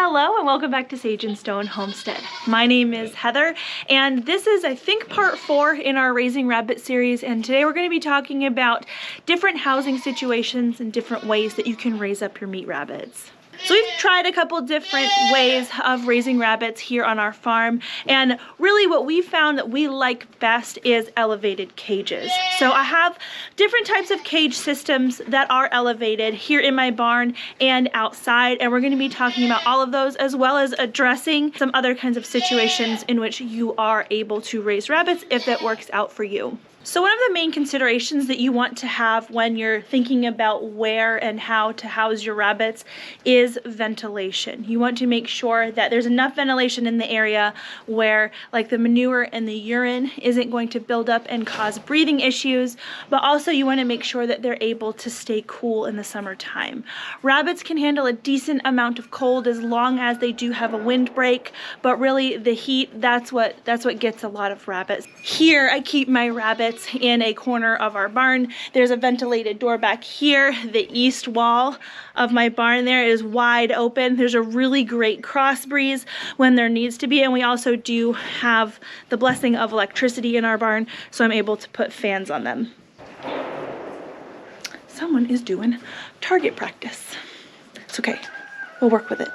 Hello and welcome back to Sage and Stone Homestead. My name is Heather and this is, I think, part 4 in our Raising Rabbit series, and today we're going to be talking about different housing situations and different ways that you can raise up your meat rabbits. So we've tried a couple different ways of raising rabbits here on our farm, and really what we found that we like best is elevated cages. So I have different types of cage systems that are elevated here in my barn and outside, and we're going to be talking about all of those as well as addressing some other kinds of situations in which you are able to raise rabbits if it works out for you. So one of the main considerations that you want to have when you're thinking about where and how to house your rabbits is ventilation. You want to make sure that there's enough ventilation in the area where, like, the manure and the urine isn't going to build up and cause breathing issues, but also you want to make sure that they're able to stay cool in the summertime. Rabbits can handle a decent amount of cold as long as they do have a windbreak, but really the heat, that's what gets a lot of rabbits. Here I keep my rabbits in a corner of our barn. There's a ventilated door back here. The east wall of my barn there is wide open. There's a really great cross breeze when there needs to be, and we also do have the blessing of electricity in our barn, so I'm able to put fans on them. Someone is doing target practice. It's okay, we'll work with it.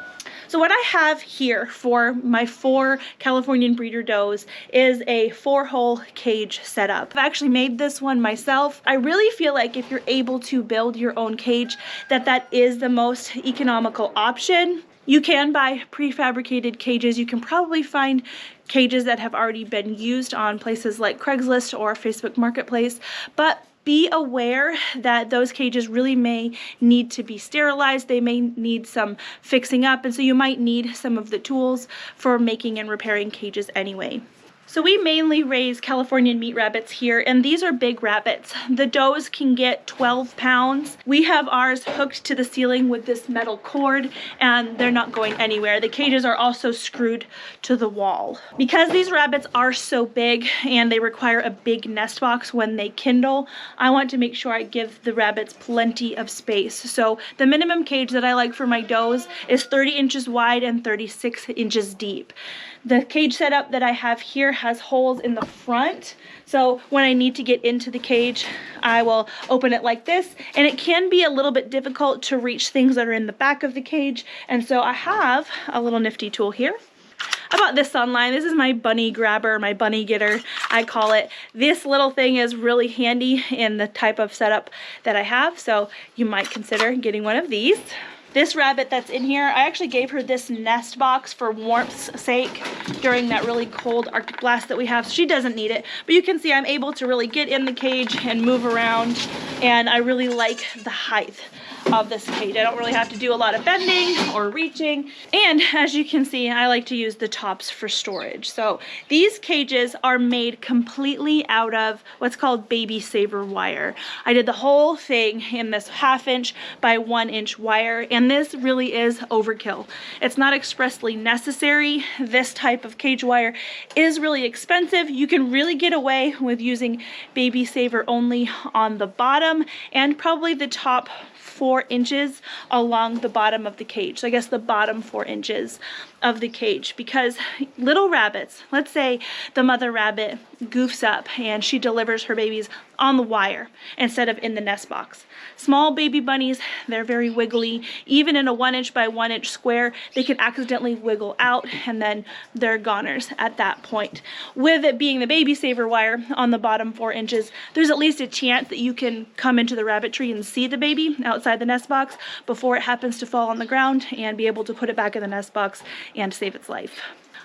So what I have here for my 4 Californian breeder does is a 4-hole cage setup. I've actually made this one myself. I really feel like if you're able to build your own cage, that is the most economical option. You can buy prefabricated cages. You can probably find cages that have already been used on places like Craigslist or Facebook Marketplace, but be aware that those cages really may need to be sterilized. They may need some fixing up, and so you might need some of the tools for making and repairing cages anyway. So we mainly raise Californian meat rabbits here, and these are big rabbits. The does can get 12 pounds. We have ours hooked to the ceiling with this metal cord, and they're not going anywhere. The cages are also screwed to the wall. Because these rabbits are so big and they require a big nest box when they kindle, I want to make sure I give the rabbits plenty of space. So the minimum cage that I like for my does is 30 inches wide and 36 inches deep. The cage setup that I have here has holes in the front, so when I need to get into the cage, I will open it like this, and it can be a little bit difficult to reach things that are in the back of the cage, and so I have a little nifty tool here. I bought this online. This is my bunny grabber, my bunny getter, I call it. This little thing is really handy in the type of setup that I have, so you might consider getting one of these. This rabbit that's in here, I actually gave her this nest box for warmth's sake during that really cold Arctic blast that we have. So she doesn't need it, but you can see I'm able to really get in the cage and move around, and I really like the height of this cage. I don't really have to do a lot of bending or reaching, and as you can see, I like to use the tops for storage. So these cages are made completely out of what's called baby saver wire. I did the whole thing in this 1/2 inch by 1 inch wire, and this really is overkill. It's not expressly necessary. This type of cage wire is really expensive. You can really get away with using baby saver only on the bottom and probably the top 4 inches along the bottom of the cage. So I guess the bottom 4 inches of the cage, because little rabbits, let's say the mother rabbit goofs up and she delivers her babies on the wire instead of in the nest box. Small baby bunnies, they're very wiggly. Even in a 1 inch by 1 inch square, they can accidentally wiggle out, and then they're goners at that point. With it being the baby saver wire on the bottom 4 inches, there's at least a chance that you can come into the rabbit tree and see the baby outside the nest box before it happens to fall on the ground, and be able to put it back in the nest box and save its life.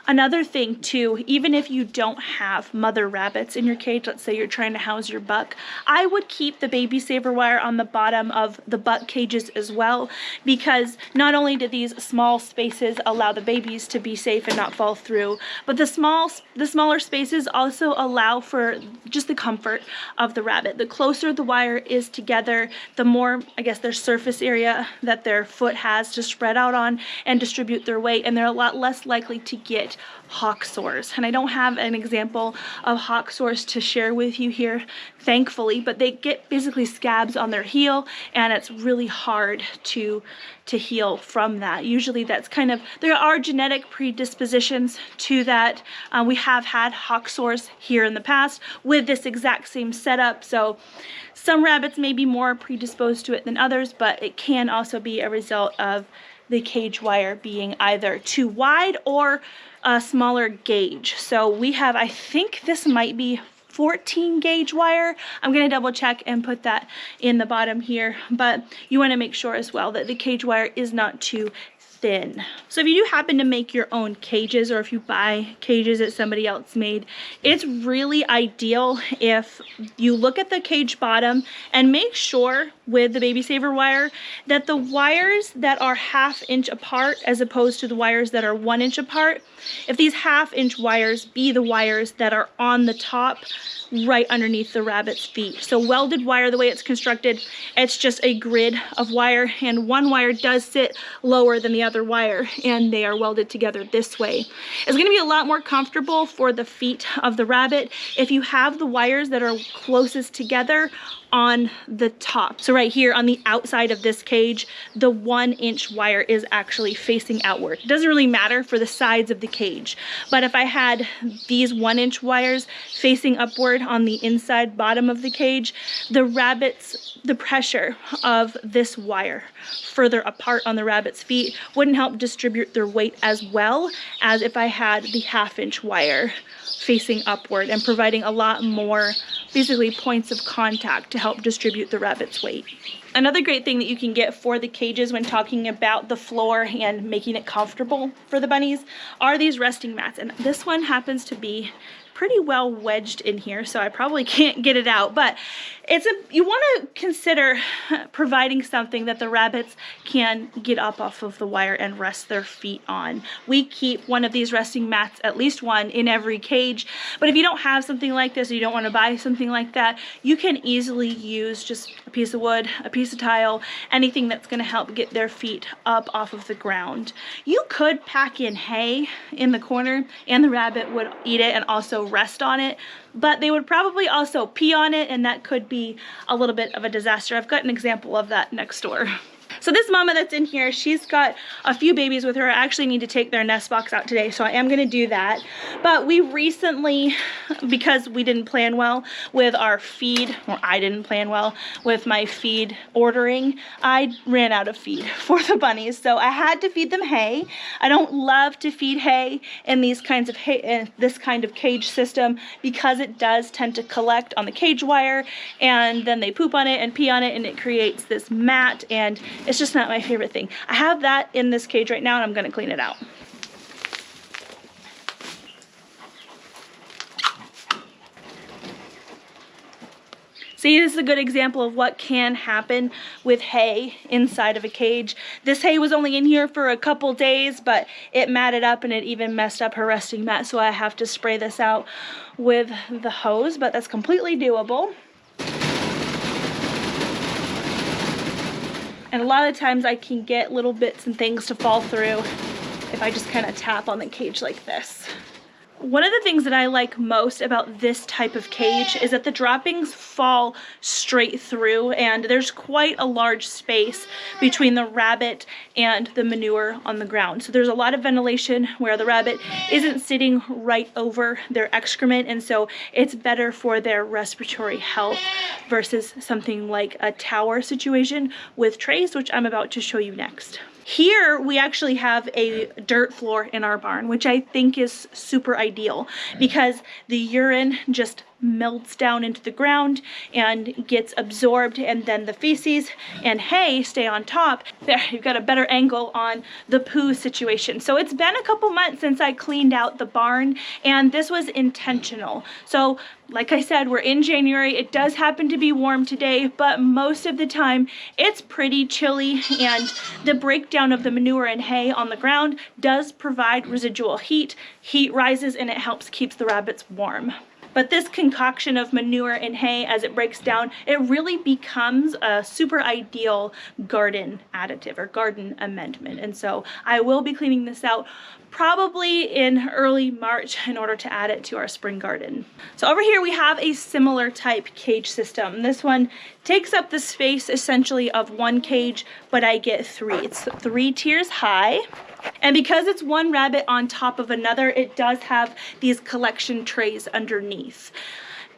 Another thing too, even if you don't have mother rabbits in your cage, let's say you're trying to house your buck, I would keep the baby saver wire on the bottom of the buck cages as well, because not only do these small spaces allow the babies to be safe and not fall through, but the smaller spaces also allow for just the comfort of the rabbit. The closer the wire is together, the more, I guess, their surface area that their foot has to spread out on and distribute their weight, and they're a lot less likely to get get hawk sores. And I don't have an example of hawk sores to share with you here, thankfully, but they get basically scabs on their heel, and it's really hard to heal from that. Usually that's kind of, there are genetic predispositions to that. We have had hawk sores here in the past with this exact same setup, so some rabbits may be more predisposed to it than others, but it can also be a result of the cage wire being either too wide or a smaller gauge. So we have, I think this might be 14 gauge wire. I'm going to double check and put that in the bottom here, but you want to make sure as well that the cage wire is not too thin. So if you do happen to make your own cages, or if you buy cages that somebody else made, it's really ideal if you look at the cage bottom and make sure with the baby saver wire that the wires that are 1/2 inch apart as opposed to the wires that are 1 inch apart, if these 1/2 inch wires be the wires that are on the top right underneath the rabbit's feet. So welded wire, the way it's constructed, it's just a grid of wire, and one wire does sit lower than the other wire, and they are welded together this way. It's going to be a lot more comfortable for the feet of the rabbit if you have the wires that are closest together on the top. So right here on the outside of this cage, the 1 inch wire is actually facing outward. It doesn't really matter for the sides of the cage, but if I had these 1 inch wires facing upward on the inside bottom of the cage, the pressure of this wire further apart on the rabbit's feet wouldn't help distribute their weight as well as if I had the 1/2 inch wire facing upward and providing a lot more basically points of contact to help distribute the rabbit's weight. Another great thing that you can get for the cages when talking about the floor and making it comfortable for the bunnies are these resting mats, and this one happens to be pretty well wedged in here, so I probably can't get it out, but you want to consider providing something that the rabbits can get up off of the wire and rest their feet on. We keep one of these resting mats, at least one, in every cage, but if you don't have something like this, or you don't want to buy something like that, you can easily use just a piece of wood, a piece of tile, anything that's going to help get their feet up off of the ground. You could pack in hay in the corner, and the rabbit would eat it and also rest on it, but they would probably also pee on it, and that could be a little bit of a disaster. I've got an example of that next door. So this mama that's in here, she's got a few babies with her. I actually need to take their nest box out today, so I am going to do that. But we recently, because we didn't plan well with our feed, or I didn't plan well with my feed ordering, I ran out of feed for the bunnies, so I had to feed them hay. I don't love to feed hay in these kinds of this kind of cage system because it does tend to collect on the cage wire, and then they poop on it and pee on it, and it creates this mat, and it's just not my favorite thing. I have that in this cage right now, and I'm going to clean it out. See, this is a good example of what can happen with hay inside of a cage. This hay was only in here for a couple days, but it matted up and it even messed up her resting mat, so I have to spray this out with the hose, but that's completely doable. And a lot of times I can get little bits and things to fall through if I just kind of tap on the cage like this. One of the things that I like most about this type of cage is that the droppings fall straight through, and there's quite a large space between the rabbit and the manure on the ground. So there's a lot of ventilation where the rabbit isn't sitting right over their excrement, and so it's better for their respiratory health versus something like a tower situation with trays, which I'm about to show you next. Here we actually have a dirt floor in our barn, which I think is super ideal because the urine just melts down into the ground and gets absorbed, and then the feces and hay stay on top. There, you've got a better angle on the poo situation. So it's been a couple months since I cleaned out the barn, and this was intentional. So like I said, we're in January. It does happen to be warm today, but most of the time it's pretty chilly, and the breakdown of the manure and hay on the ground does provide residual heat. Heat rises and it helps keeps the rabbits warm. But this concoction of manure and hay, as it breaks down, it really becomes a super ideal garden additive or garden amendment. And so I will be cleaning this out probably in early March in order to add it to our spring garden. So over here we have a similar type cage system. This one takes up the space essentially of one cage, but I get three. It's 3 tiers high. And because it's one rabbit on top of another, it does have these collection trays underneath.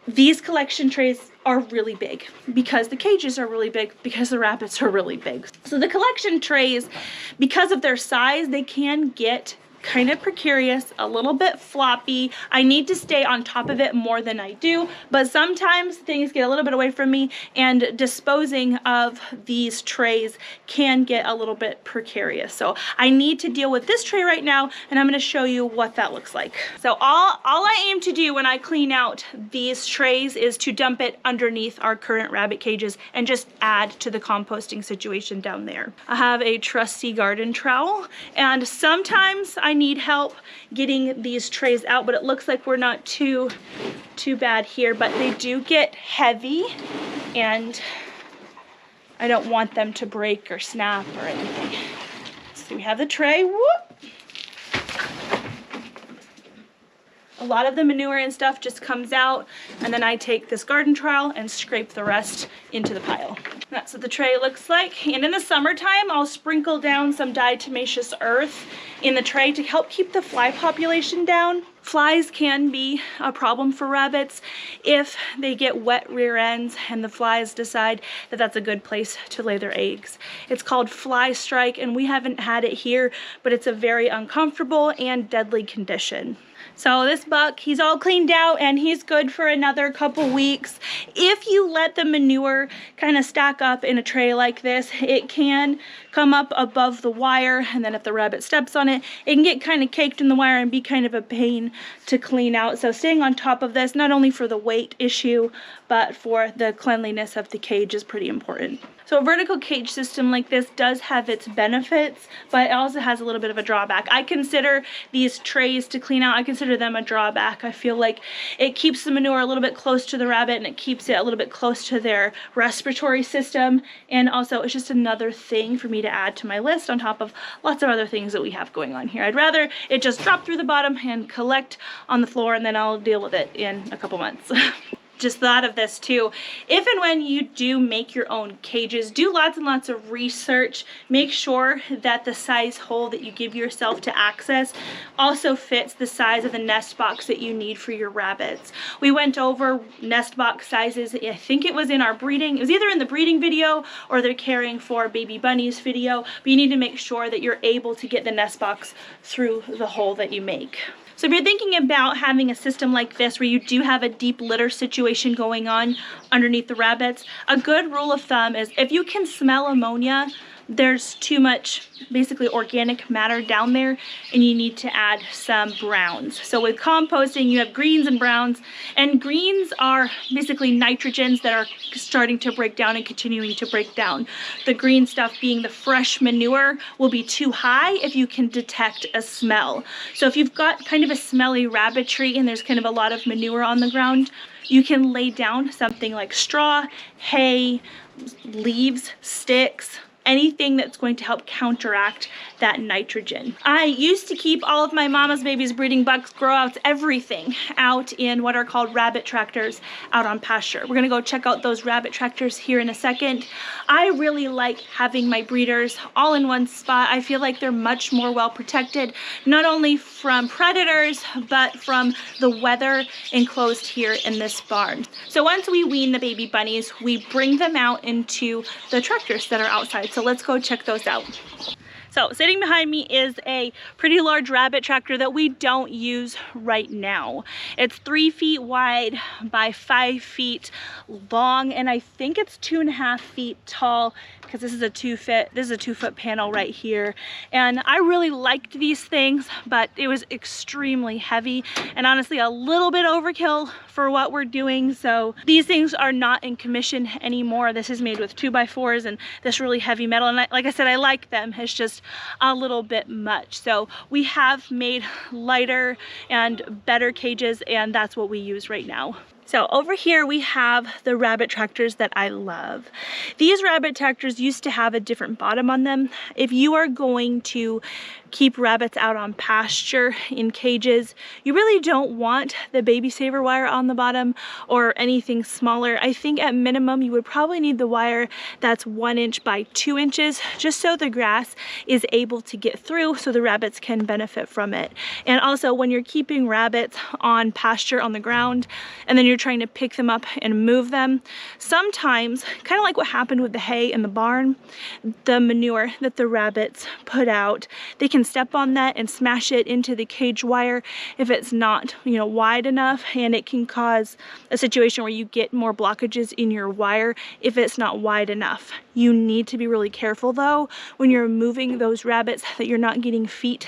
These collection trays are really big because the cages are really big, because the rabbits are really big. So the collection trays, because of their size, they can get kind of precarious, a little bit floppy. I need to stay on top of it more than I do, but sometimes things get a little bit away from me, and disposing of these trays can get a little bit precarious. So I need to deal with this tray right now, and I'm going to show you what that looks like. So all I aim to do when I clean out these trays is to dump it underneath our current rabbit cages and just add to the composting situation down there. I have a trusty garden trowel, and sometimes I need help getting these trays out, but it looks like we're not too bad here, but they do get heavy and I don't want them to break or snap or anything. So we have the tray. Whoop. A lot of the manure and stuff just comes out, and then I take this garden trowel and scrape the rest into the pile. That's what the tray looks like. And in the summertime, I'll sprinkle down some diatomaceous earth in the tray to help keep the fly population down. Flies can be a problem for rabbits if they get wet rear ends and the flies decide that that's a good place to lay their eggs. It's called fly strike, and we haven't had it here, but it's a very uncomfortable and deadly condition. So this buck, he's all cleaned out and he's good for another couple weeks. If you let the manure kind of stack up in a tray like this, it can come up above the wire, and then if the rabbit steps on it, it can get kind of caked in the wire and be kind of a pain to clean out. So staying on top of this, not only for the weight issue, but for the cleanliness of the cage is pretty important. So a vertical cage system like this does have its benefits, but it also has a little bit of a drawback. I consider these trays to clean out, I consider them a drawback. I feel like it keeps the manure a little bit close to the rabbit, and it keeps it a little bit close to their respiratory system. And also it's just another thing for me to add to my list on top of lots of other things that we have going on here. I'd rather it just drop through the bottom and collect on the floor, and then I'll deal with it in a couple months. Just thought of this too. If and when you do make your own cages, do lots and lots of research. Make sure that the size hole that you give yourself to access also fits the size of the nest box that you need for your rabbits. We went over nest box sizes, I think it was in our breeding, it was either in the breeding video or the caring for baby bunnies video, but you need to make sure that you're able to get the nest box through the hole that you make. So if you're thinking about having a system like this where you do have a deep litter situation going on underneath the rabbits, a good rule of thumb is if you can smell ammonia, there's too much basically organic matter down there, and you need to add some browns. So with composting, you have greens and browns, and greens are basically nitrogens that are starting to break down and continuing to break down. The green stuff being the fresh manure will be too high if you can detect a smell. So if you've got kind of a smelly rabbitry and there's kind of a lot of manure on the ground, you can lay down something like straw, hay, leaves, sticks, anything that's going to help counteract that nitrogen. I used to keep all of my mama's babies, breeding bucks, grow outs, everything out in what are called rabbit tractors out on pasture. We're gonna go check out those rabbit tractors here in a second. I really like having my breeders all in one spot. I feel like they're much more well protected, not only from predators, but from the weather enclosed here in this barn. So once we wean the baby bunnies, we bring them out into the tractors that are outside. So let's go check those out. So sitting behind me is a pretty large rabbit tractor that we don't use right now. It's 3 feet wide by 5 feet long, and I think it's 2.5 feet tall, because this is a 2-foot panel right here. And I really liked these things, but it was extremely heavy and honestly a little bit overkill for what we're doing. So these things are not in commission anymore. This is made with 2x4s and this really heavy metal. And like I said, I like them. It's just a little bit much. So we have made lighter and better cages, and that's what we use right now. So over here we have the rabbit tractors that I love. These rabbit tractors used to have a different bottom on them. If you are going to keep rabbits out on pasture in cages, you really don't want the baby saver wire on the bottom or anything smaller. I think at minimum you would probably need the wire that's 1 inch by 2 inches, just so the grass is able to get through so the rabbits can benefit from it. And also when you're keeping rabbits on pasture on the ground and then you're trying to pick them up and move them, sometimes, kind of like what happened with the hay in the barn, the manure that the rabbits put out, they can step on that and smash it into the cage wire if it's not, wide enough, and it can cause a situation where you get more blockages in your wire if it's not wide enough. You need to be really careful though when you're moving those rabbits that you're not getting feet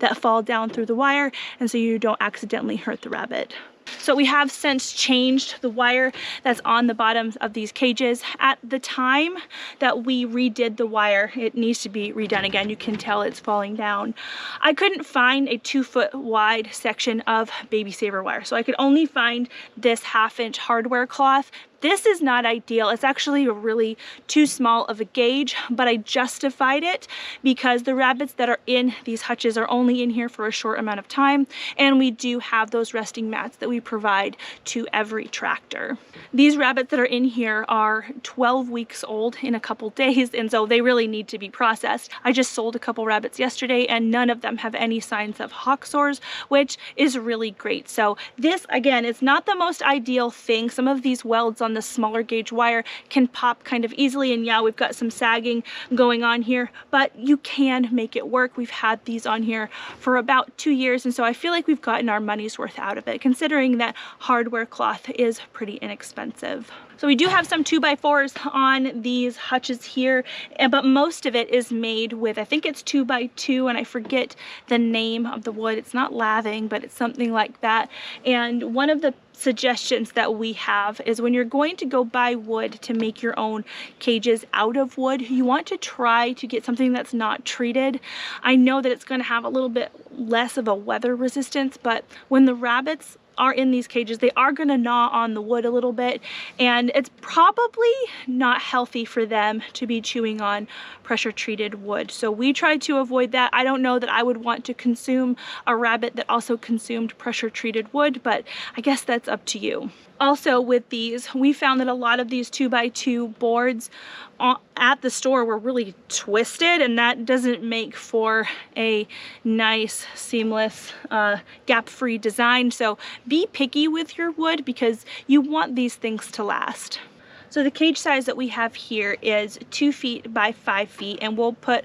that fall down through the wire, and so you don't accidentally hurt the rabbit. So we have since changed the wire that's on the bottoms of these cages. At the time that we redid the wire, it needs to be redone again. You can tell it's falling down. I couldn't find a 2-foot wide section of baby saver wire, so I could only find this 1/2 inch hardware cloth. This is not ideal. It's actually really too small of a gauge, but I justified it because the rabbits that are in these hutches are only in here for a short amount of time, and we do have those resting mats that we provide to every tractor. These rabbits that are in here are 12 weeks old in a couple days, and so they really need to be processed. I just sold a couple rabbits yesterday and none of them have any signs of hock sores, which is really great. So this, again, is not the most ideal thing. Some of these welds on the smaller gauge wire can pop kind of easily, and yeah, we've got some sagging going on here, but you can make it work. We've had these on here for about 2 years, and so I feel like we've gotten our money's worth out of it, considering that hardware cloth is pretty inexpensive. So we do have some 2x4s on these hutches here, but most of it is made with, I think it's 2x2, and I forget the name of the wood. It's not laving, but it's something like that. And one of the suggestions that we have is when you're going to go buy wood to make your own cages out of wood, you want to try to get something that's not treated. I know that it's going to have a little bit less of a weather resistance, but when the rabbits are in these cages, they are going to gnaw on the wood a little bit, and it's probably not healthy for them to be chewing on pressure treated wood. So we try to avoid that. I don't know that I would want to consume a rabbit that also consumed pressure treated wood, but I guess that's up to you. Also with these, we found that a lot of these 2x2 boards at the store were really twisted, and that doesn't make for a nice, seamless, gap-free design. So be picky with your wood because you want these things to last. So the cage size that we have here is 2 feet by 5 feet, and we'll put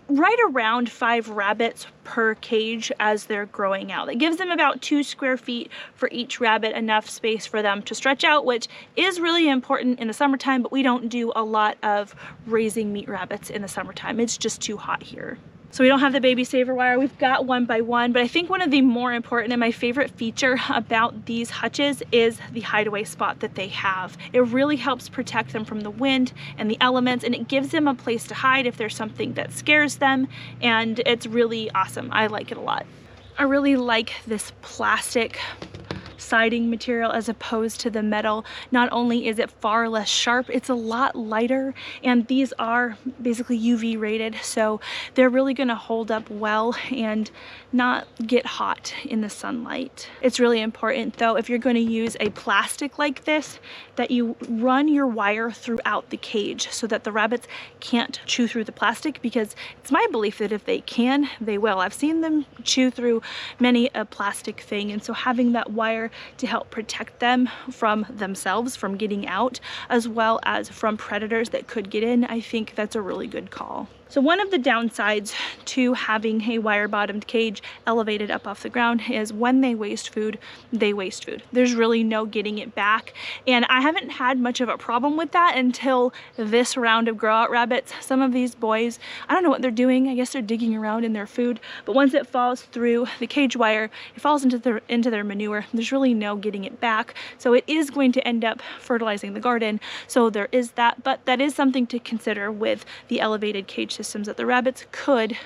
right around 5 rabbits per cage as they're growing out. It gives them about 2 square feet for each rabbit, enough space for them to stretch out, which is really important in the summertime, but we don't do a lot of raising meat rabbits in the summertime. It's just too hot here. So we don't have the baby saver wire. We've got 1x1, but I think one of the more important and my favorite feature about these hutches is the hideaway spot that they have. It really helps protect them from the wind and the elements, and it gives them a place to hide if there's something that scares them, and it's really awesome. I like it a lot. I really like this plastic siding material as opposed to the metal. Not only is it far less sharp, it's a lot lighter, and these are basically UV rated, so they're really going to hold up well and not get hot in the sunlight. It's really important though, if you're going to use a plastic like this, that you run your wire throughout the cage so that the rabbits can't chew through the plastic, because it's my belief that if they can, they will. I've seen them chew through many a plastic thing, and so having that wire to help protect them from themselves, from getting out, as well as from predators that could get in, I think that's a really good call. So one of the downsides to having a wire-bottomed cage elevated up off the ground is when they waste food, they waste food. There's really no getting it back. And I haven't had much of a problem with that until this round of grow out rabbits. Some of these boys, I don't know what they're doing. I guess they're digging around in their food. But once it falls through the cage wire, it falls into their manure. There's really no getting it back. So it is going to end up fertilizing the garden. So there is that, but that is something to consider with the elevated cage systems, that the rabbits could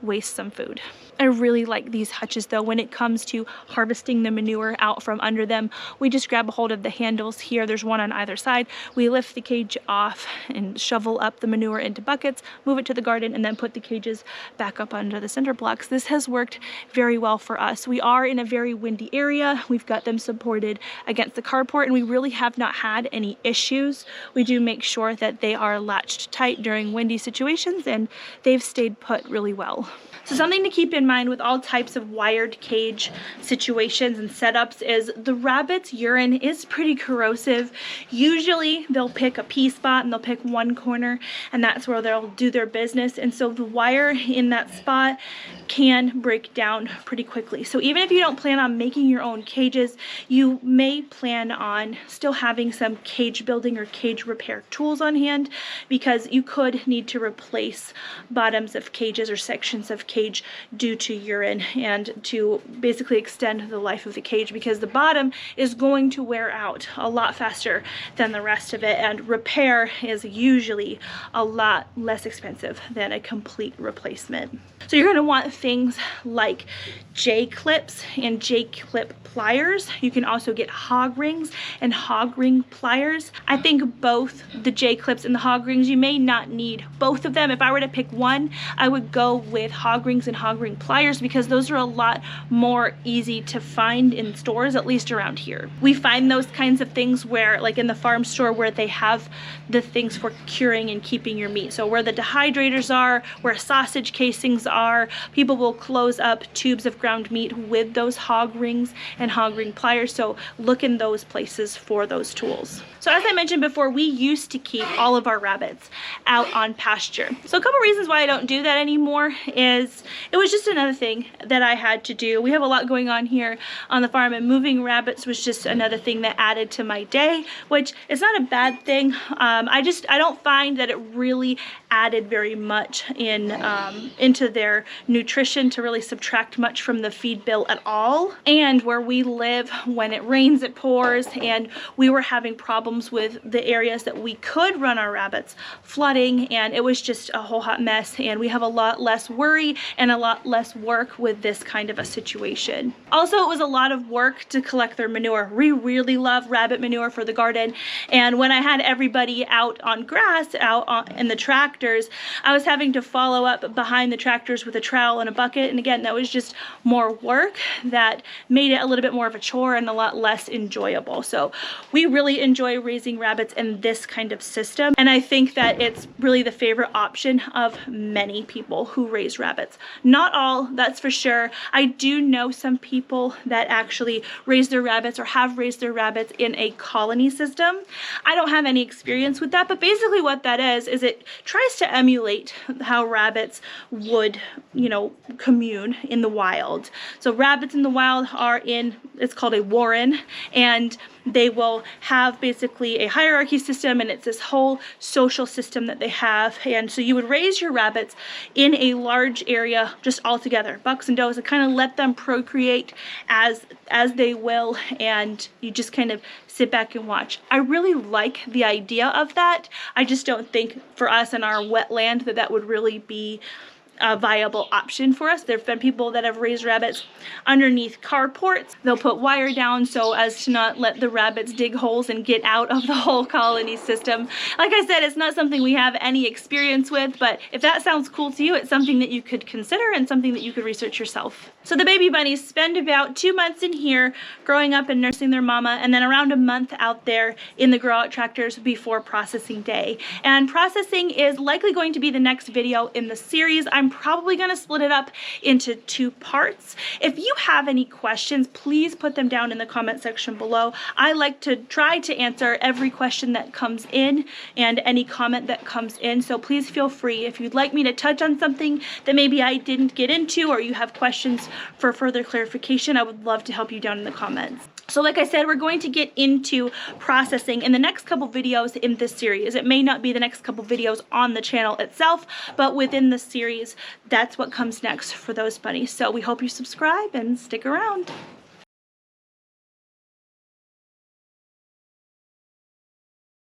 waste some food. I really like these hutches though. When it comes to harvesting the manure out from under them, we just grab a hold of the handles here. There's one on either side. We lift the cage off and shovel up the manure into buckets, move it to the garden, and then put the cages back up under the center blocks. This has worked very well for us. We are in a very windy area. We've got them supported against the carport, and we really have not had any issues. We do make sure that they are latched tight during windy situations, and they've stayed put really well. So something to keep in mind with all types of wired cage situations and setups is the rabbit's urine is pretty corrosive. Usually they'll pick a pee spot and they'll pick one corner, and that's where they'll do their business. And so the wire in that spot can break down pretty quickly. So even if you don't plan on making your own cages, you may plan on still having some cage building or cage repair tools on hand, because you could need to replace bottoms of cages or sections of cage due to urine, and to basically extend the life of the cage, because the bottom is going to wear out a lot faster than the rest of it, and repair is usually a lot less expensive than a complete replacement. So you're going to want things like J-clips and J-clip pliers. You can also get hog rings and hog ring pliers. I think both the J-clips and the hog rings, you may not need both of them. If I were to pick one, I would go with hog rings and hog ring pliers, because those are a lot more easy to find in stores, at least around here. We find those kinds of things where, like in the farm store, where they have the things for curing and keeping your meat. So where the dehydrators are, where sausage casings are, people will close up tubes of ground meat with those hog rings and hog ring pliers. So look in those places for those tools. So as I mentioned before, we used to keep all of our rabbits out on pasture. So a couple reasons why I don't do that anymore is it was just another thing that I had to do. We have a lot going on here on the farm, and moving rabbits was just another thing that added to my day, which is not a bad thing. I don't find that it really added very much into their nutrition to really subtract much from the feed bill at all. And where we live, when it rains, it pours, and we were having problems with the areas that we could run our rabbits flooding, and it was just a whole hot mess, and we have a lot less worry and a lot less work with this kind of a situation. Also, it was a lot of work to collect their manure. We really love rabbit manure for the garden, and when I had everybody out on grass, in the tractors, I was having to follow up behind the tractors with a trowel and a bucket, and again, that was just more work that made it a little bit more of a chore and a lot less enjoyable. So we really enjoy raising rabbits in this kind of system, and I think that it's really the favorite option of many people who raise rabbits. Not all, that's for sure. I do know some people that actually raise their rabbits or have raised their rabbits in a colony system. I don't have any experience with that, but basically what that is it tries to emulate how rabbits would, commune in the wild. So rabbits in the wild are in, it's called a warren, and they will have basically a hierarchy system, and it's this whole social system that they have. And so you would raise your rabbits in a large area just all together, bucks and does, and kind of let them procreate as they will, and you just kind of sit back and watch. I really like the idea of that. I just don't think for us in our wetland that would really be a viable option for us. There have been people that have raised rabbits underneath carports. They'll put wire down so as to not let the rabbits dig holes and get out of the whole colony system. Like I said, it's not something we have any experience with, but if that sounds cool to you, it's something that you could consider and something that you could research yourself. So the baby bunnies spend about 2 months in here growing up and nursing their mama, and then around a month out there in the grow out tractors before processing day. And processing is likely going to be the next video in the series. I'm probably going to split it up into 2 parts. If you have any questions, please put them down in the comment section below. I like to try to answer every question that comes in and any comment that comes in, so please feel free. If you'd like me to touch on something that maybe I didn't get into, or you have questions for further clarification, I would love to help you down in the comments. So like I said, we're going to get into processing in the next couple videos in this series. It may not be the next couple videos on the channel itself, but within the series, that's what comes next for those bunnies. So we hope you subscribe and stick around.